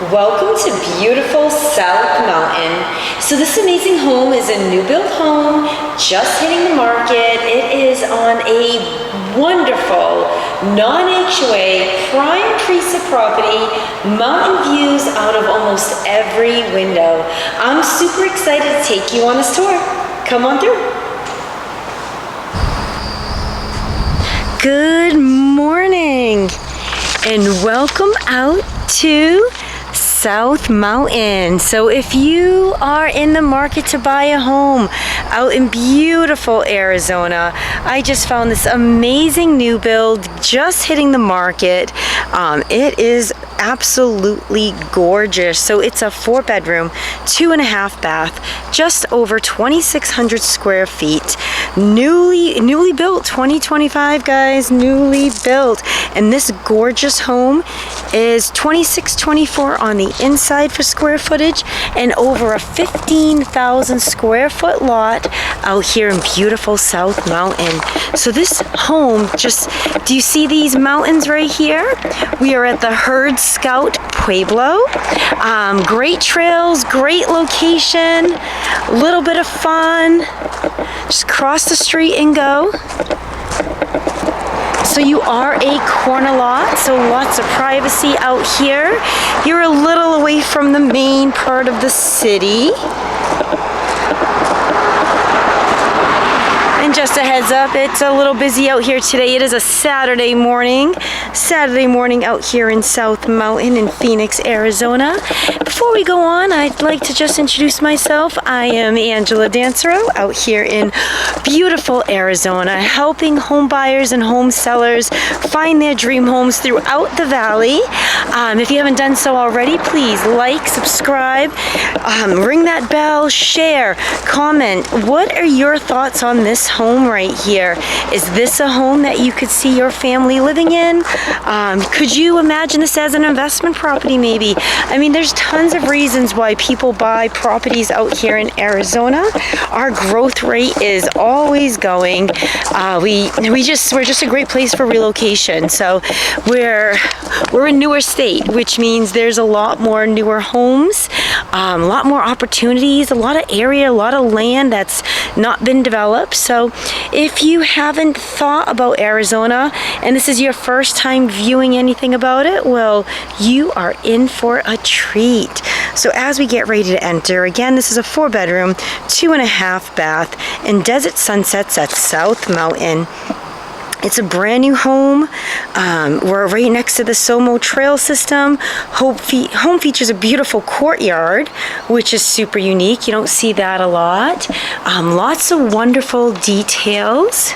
Welcome to beautiful South Mountain. So this amazing home is a new build home, just hitting the market. It is on a wonderful, non-HOA, prime piece of property, mountain views out of almost every window. I'm super excited to take you on this tour. Come on through. Good morning and welcome out to South Mountain. So if you are in the market to buy a home out in beautiful Arizona, I just found this amazing new build just hitting the market. It is absolutely gorgeous. So it's a 4-bedroom, 2.5 bath, just over 2,600 square feet. Newly built, 2025 guys, newly built. And this gorgeous home is 2624 on the inside for square footage and over a 15,000 square foot lot out here in beautiful South Mountain. So this home, do you see these mountains right here? We are at the Herd Scout Pueblo. Great trails, great location, a little bit of fun. Just cross the street and go. So you are a corner lot, so lots of privacy out here. You're a little away from the main part of the city. And just a heads up, it's a little busy out here today. It is a Saturday morning out here in South Mountain in Phoenix, Arizona. Before we go on, I'd like to just introduce myself. I am Angela Dancero out here in beautiful Arizona, helping home buyers and home sellers find their dream homes throughout the valley. If you haven't done so already, please like, subscribe, ring that bell, share, comment. What are your thoughts on this home right here? Is this a home that you could see your family living in? Could you imagine this as an investment property maybe? I mean, there's tons of reasons why people buy properties out here in Arizona. Our growth rate is always going. We're just a great place for relocation. So we're a newer state, which means there's a lot more newer homes, a lot more opportunities, a lot of area, a lot of land that's not been developed. So if you haven't thought about Arizona and this is your first time viewing anything about it, well, you are in for a treat. So as we get ready to enter, again, this is a 4-bedroom, 2.5 bath in Desert Sunsets at South Mountain. It's a brand new home. We're right next to the SoMo trail system. Home features a beautiful courtyard, which is super unique. You don't see that a lot. Lots of wonderful details.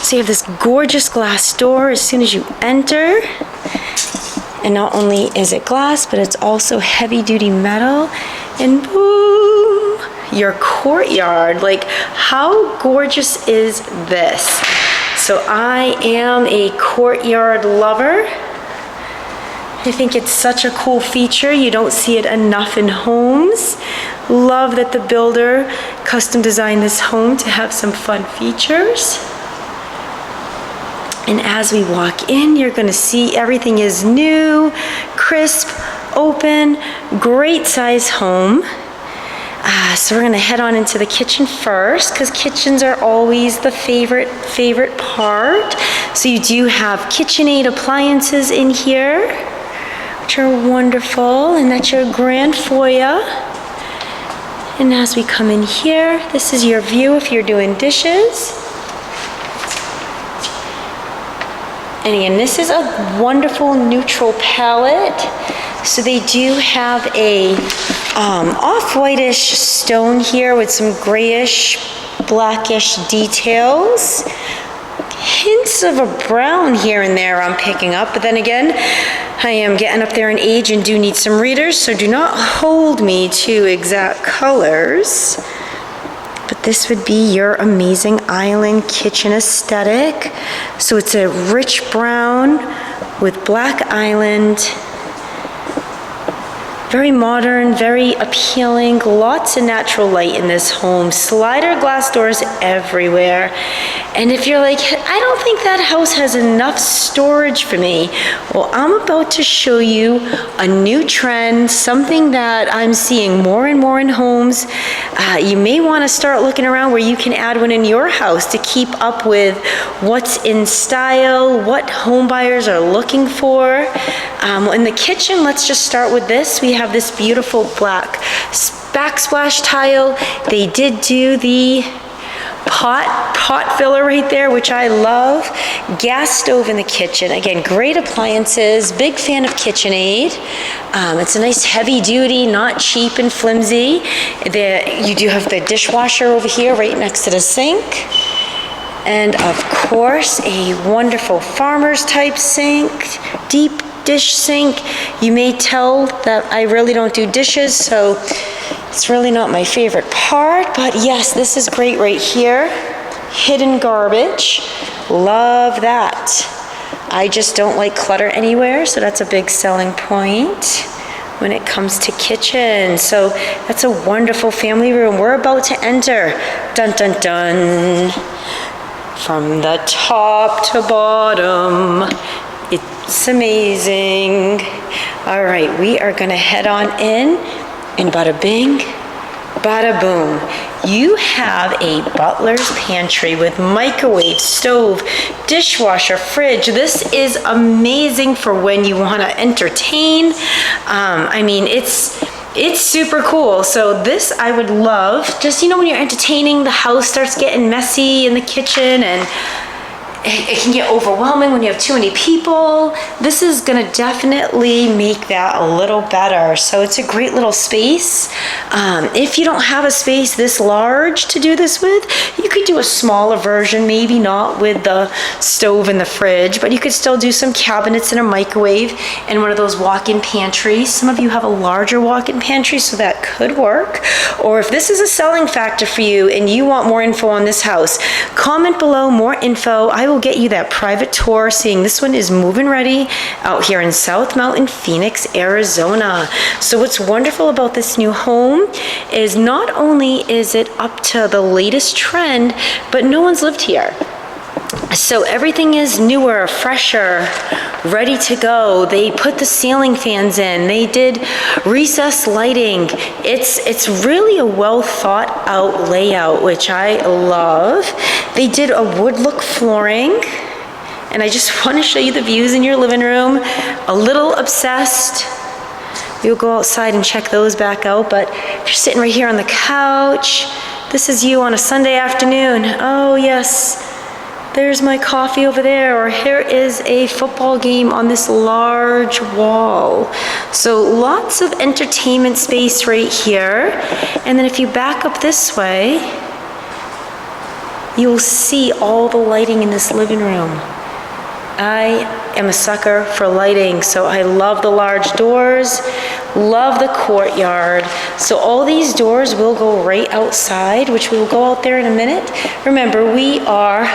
So you have this gorgeous glass door as soon as you enter. And not only is it glass, but it's also heavy-duty metal. And boom, your courtyard. Like, how gorgeous is this? So I am a courtyard lover. I think it's such a cool feature. You don't see it enough in homes. Love that the builder custom designed this home to have some fun features. And as we walk in, you're gonna see everything is new, crisp, open, great size home. So we're gonna head on into the kitchen first because kitchens are always the favorite part. So you do have KitchenAid appliances in here, which are wonderful, and that's your grand foyer. And as we come in here, this is your view if you're doing dishes. And again, this is a wonderful neutral palette. So they do have a off-whitish stone here with some grayish, blackish details. Hints of a brown here and there I'm picking up, but then again, I am getting up there in age and do need some readers, so do not hold me to exact colors. But this would be your amazing island kitchen aesthetic. So it's a rich brown with black island. Very modern, very appealing, lots of natural light in this home, slider glass doors everywhere. And if you're like, I don't think that house has enough storage for me, well, I'm about to show you a new trend, something that I'm seeing more and more in homes. You may want to start looking around where you can add one in your house to keep up with what's in style, what home buyers are looking for. In the kitchen, let's just start with this. We have this beautiful black backsplash tile. They did do the pot filler right there, which I love. Gas stove in the kitchen. Again, great appliances. Big fan of KitchenAid. It's a nice heavy duty, not cheap and flimsy. You do have the dishwasher over here right next to the sink. And of course, a wonderful farmer's type sink, deep dish sink. You may tell that I really don't do dishes, so it's really not my favorite part, but yes, this is great right here. Hidden garbage, love that. I just don't like clutter anywhere, so that's a big selling point when it comes to kitchen. So that's a wonderful family room. We're about to enter, dun dun dun, from the top to bottom. It's amazing. All right, we are gonna head on in, and bada bing, bada boom. You have a butler's pantry with microwave, stove, dishwasher, fridge. This is amazing for when you wanna entertain. I mean, it's super cool. So this I would love. Just, you know, when you're entertaining, the house starts getting messy in the kitchen, and it can get overwhelming when you have too many people. This is gonna definitely make that a little better. So it's a great little space. If you don't have a space this large to do this with, you could do a smaller version, maybe not with the stove and the fridge, but you could still do some cabinets and a microwave and one of those walk-in pantries. Some of you have a larger walk-in pantry, so that could work. Or if this is a selling factor for you and you want more info on this house, comment below more info. I will get you that private tour, seeing this one is move-in ready out here in South Mountain, Phoenix, Arizona. So what's wonderful about this new home is not only is it up to the latest trend, but no one's lived here. So everything is newer, fresher, ready to go. They put the ceiling fans in. They did recessed lighting. It's really a well thought out layout, which I love. They did a wood look flooring. And I just want to show you the views in your living room. A little obsessed. We'll go outside and check those back out. But if you're sitting right here on the couch, this is you on a Sunday afternoon. Oh yes. There's my coffee over there, or here is a football game on this large wall. So lots of entertainment space right here. And then if you back up this way, you'll see all the lighting in this living room. I am a sucker for lighting, so I love the large doors, love the courtyard. So all these doors will go right outside, which we will go out there in a minute. Remember, we are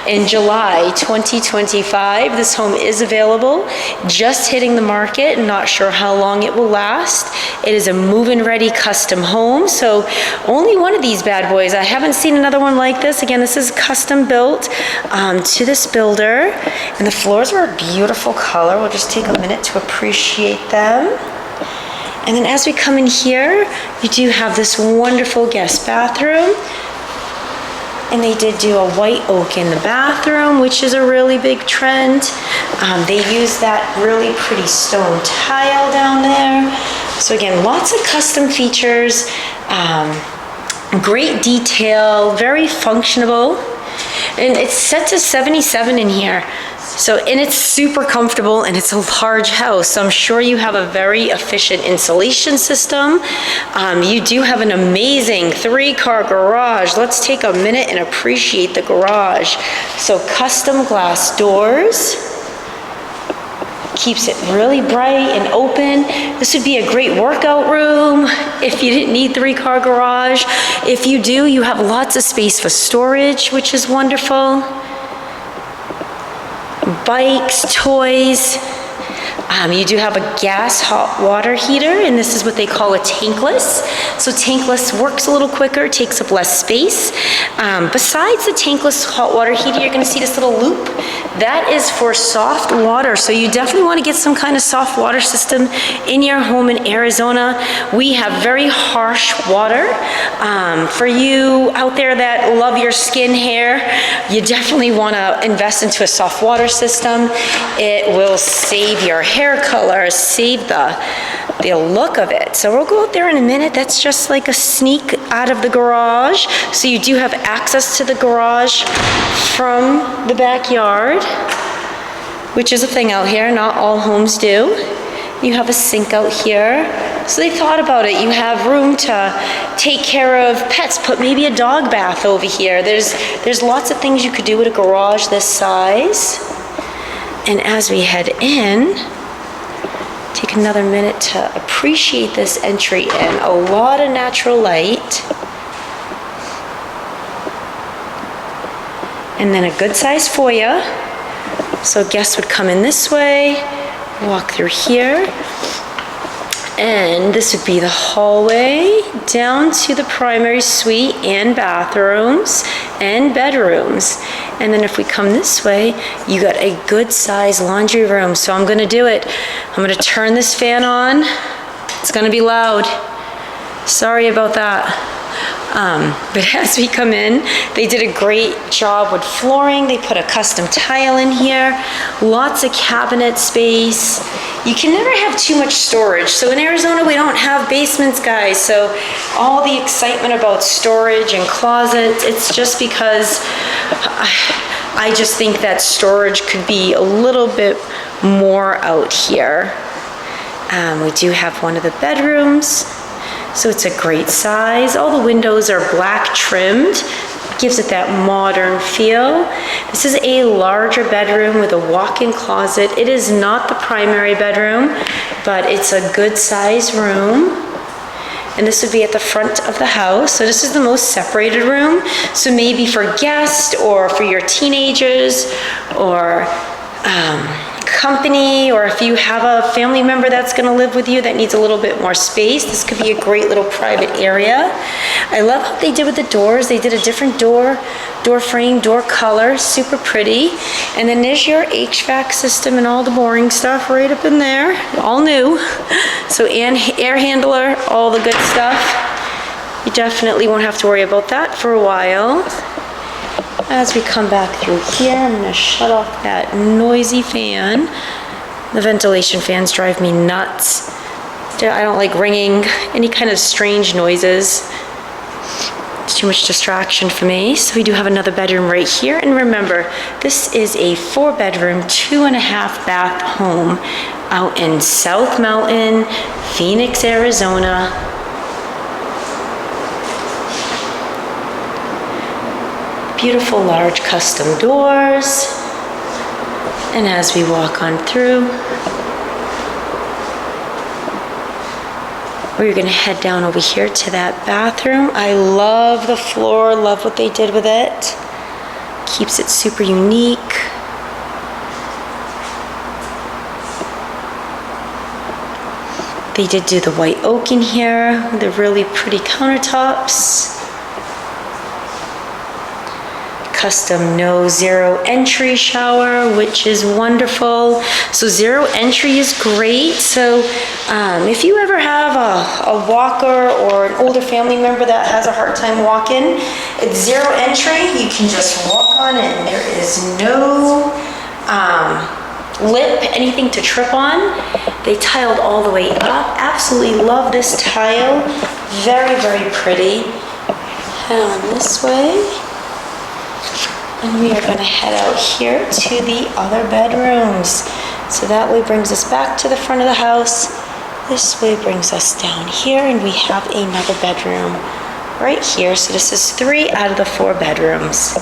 in July 2025. This home is available, just hitting the market, not sure how long it will last. It is a move-in ready custom home, so only one of these bad boys. I haven't seen another one like this. Again, this is custom built to this builder, and the floors are a beautiful color. We'll just take a minute to appreciate them. And then as we come in here, you do have this wonderful guest bathroom. And they did do a white oak in the bathroom, which is a really big trend. They used that really pretty stone tile down there. So again, lots of custom features, great detail, very functional. And it's set to 77 in here. So, and it's super comfortable, and it's a large house. So I'm sure you have a very efficient insulation system. You do have an amazing 3-car garage. Let's take a minute and appreciate the garage. So custom glass doors. Keeps it really bright and open. This would be a great workout room if you didn't need 3-car garage. If you do, you have lots of space for storage, which is wonderful. Bikes, toys, You do have a gas hot water heater, and this is what they call a tankless. So tankless works a little quicker, takes up less space. Besides the tankless hot water heater, you're gonna see this little loop. That is for soft water. So you definitely wanna get some kind of soft water system in your home in Arizona. We have very harsh water. For you out there that love your skin hair, you definitely wanna invest into a soft water system. It will save your hair color, save the look of it. So we'll go out there in a minute. That's just like a sneak out of the garage. So you do have access to the garage from the backyard, which is a thing out here. Not all homes do. You have a sink out here. So they thought about it. You have room to take care of pets, put maybe a dog bath over here. There's lots of things you could do with a garage this size. And as we head in, take another minute to appreciate this entry in. A lot of natural light. And then a good size foyer. So guests would come in this way, walk through here. And this would be the hallway down to the primary suite and bathrooms and bedrooms. And then if we come this way, you got a good size laundry room. So I'm gonna do it. I'm gonna turn this fan on. It's gonna be loud. Sorry about that. But as we come in, they did a great job with flooring. They put a custom tile in here, lots of cabinet space. You can never have too much storage. So in Arizona, we don't have basements, guys. So all the excitement about storage and closets, it's just because I just think that storage could be a little bit more out here. We do have one of the bedrooms. So it's a great size. All the windows are black trimmed. Gives it that modern feel. This is a larger bedroom with a walk-in closet. It is not the primary bedroom, but it's a good size room. And this would be at the front of the house. So this is the most separated room. So maybe for guests or for your teenagers or company, or if you have a family member that's going to live with you that needs a little bit more space, this could be a great little private area. I love what they did with the doors. They did a different door frame, door color, super pretty. And then there's your HVAC system and all the boring stuff right up in there, all new. So and air handler, all the good stuff. You definitely won't have to worry about that for a while. As we come back through here, I'm gonna shut off that noisy fan. The ventilation fans drive me nuts. I don't like ringing, any kind of strange noises. It's too much distraction for me. So we do have another bedroom right here. And remember, this is a 4-bedroom, 2.5 bath home out in South Mountain, Phoenix, Arizona. Beautiful large custom doors. And as we walk on through, we're gonna head down over here to that bathroom. I love the floor, love what they did with it. Keeps it super unique. They did do the white oak in here, the really pretty countertops. Custom no zero entry shower, which is wonderful. So zero entry is great. So if you ever have a walker or an older family member that has a hard time walking, it's zero entry. You can just walk on in. There is no lip, anything to trip on. They tiled all the way up. Absolutely love this tile. Very, very pretty. Head on this way. And we are going to head out here to the other bedrooms. So that way brings us back to the front of the house. This way brings us down here, and we have another bedroom right here. So this is 3 out of the 4 bedrooms.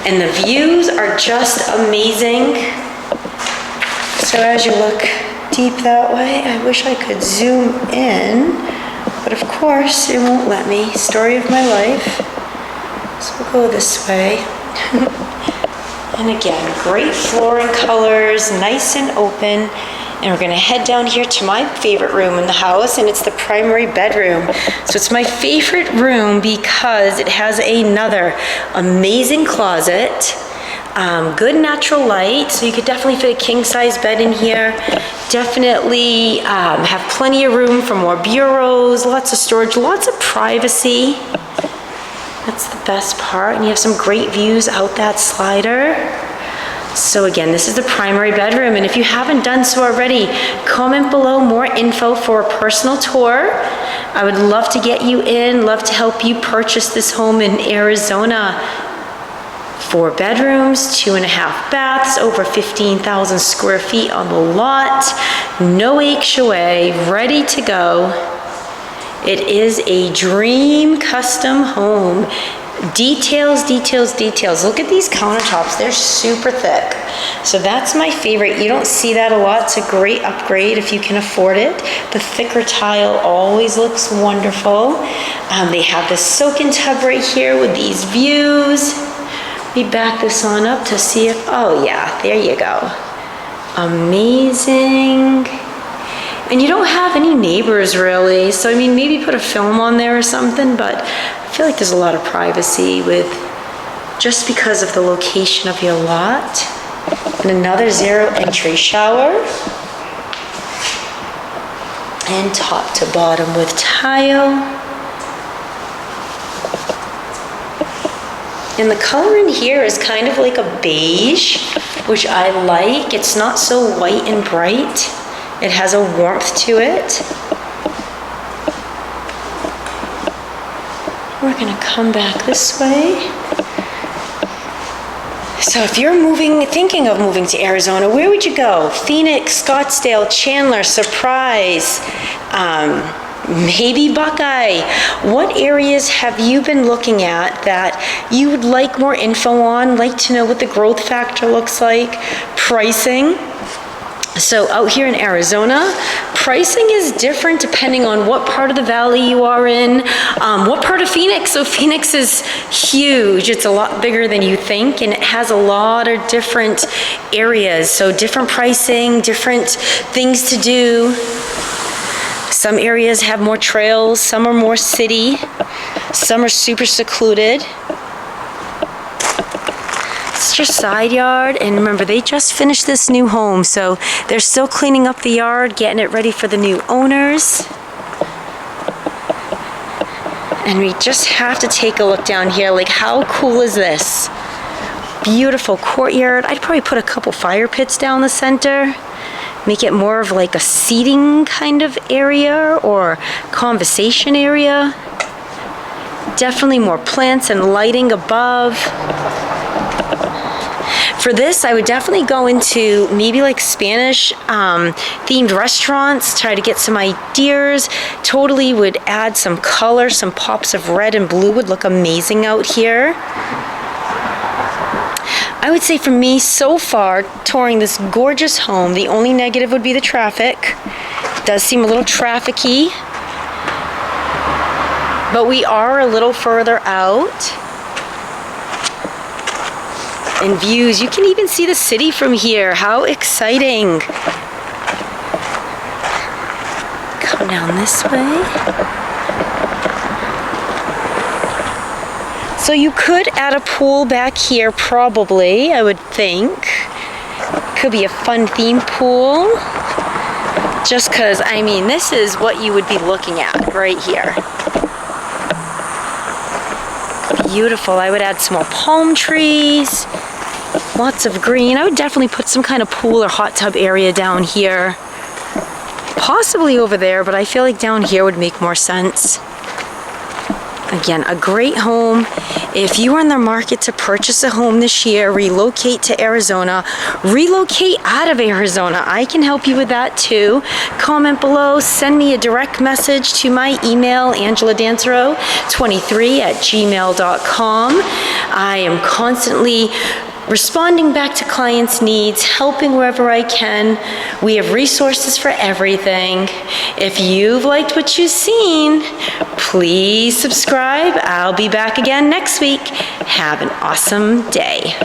And the views are just amazing. So as you look deep that way, I wish I could zoom in, but of course it won't let me. Story of my life. So we'll go this way. And again, great flooring colors, nice and open. And we're gonna head down here to my favorite room in the house, and it's the primary bedroom. So it's my favorite room because it has another amazing closet, good natural light, so you could definitely fit a king-size bed in here. Definitely have plenty of room for more bureaus, lots of storage, lots of privacy. That's the best part, and you have some great views out that slider. So again, this is the primary bedroom, and if you haven't done so already, comment below more info for a personal tour. I would love to get you in, love to help you purchase this home in Arizona. 4 bedrooms, 2.5 baths, over 15,000 square feet on the lot, no HOA, ready to go. It is a dream custom home. Details, details, details. Look at these countertops, they're super thick. So that's my favorite. You don't see that a lot. It's a great upgrade if you can afford it. The thicker tile always looks wonderful. They have this soak-in tub right here with these views. Let me back this on up to see if, oh yeah, there you go. Amazing. And you don't have any neighbors really, so I mean, maybe put a film on there or something, but I feel like there's a lot of privacy with, just because of the location of your lot. And another 0 entry shower. And top to bottom with tile. And the color in here is kind of like a beige, which I like. It's not so white and bright. It has a warmth to it. We're gonna come back this way. So if you're thinking of moving to Arizona, where would you go? Phoenix, Scottsdale, Chandler, Surprise, maybe Buckeye. What areas have you been looking at that you would like more info on, like to know what the growth factor looks like, pricing? So out here in Arizona, pricing is different depending on what part of the valley you are in, what part of Phoenix. So Phoenix is huge. It's a lot bigger than you think, and it has a lot of different areas. So different pricing, different things to do. Some areas have more trails, some are more city, some are super secluded. It's your side yard, and remember, they just finished this new home, so they're still cleaning up the yard, getting it ready for the new owners. And we just have to take a look down here, like how cool is this? Beautiful courtyard. I'd probably put a couple fire pits down the center, make it more of like a seating kind of area or conversation area. Definitely more plants and lighting above. For this, I would definitely go into maybe like Spanish themed restaurants, try to get some ideas. Totally would add some color, some pops of red and blue would look amazing out here. I would say for me, so far, touring this gorgeous home, the only negative would be the traffic. It does seem a little traffic-y, but we are a little further out. And views, you can even see the city from here. How exciting. Come down this way. So you could add a pool back here probably, I would think. Could be a fun theme pool. Just because, I mean, this is what you would be looking at right here. Beautiful. I would add some more palm trees. Lots of green. I would definitely put some kind of pool or hot tub area down here. Possibly over there, but I feel like down here would make more sense. Again, a great home. If you are in the market to purchase a home this year, relocate to Arizona, relocate out of Arizona, I can help you with that too. Comment below, send me a direct message to my email, angeladanzaro23@gmail.com. I am constantly responding back to clients' needs, helping wherever I can. We have resources for everything. If you've liked what you've seen, please subscribe. I'll be back again next week. Have an awesome day.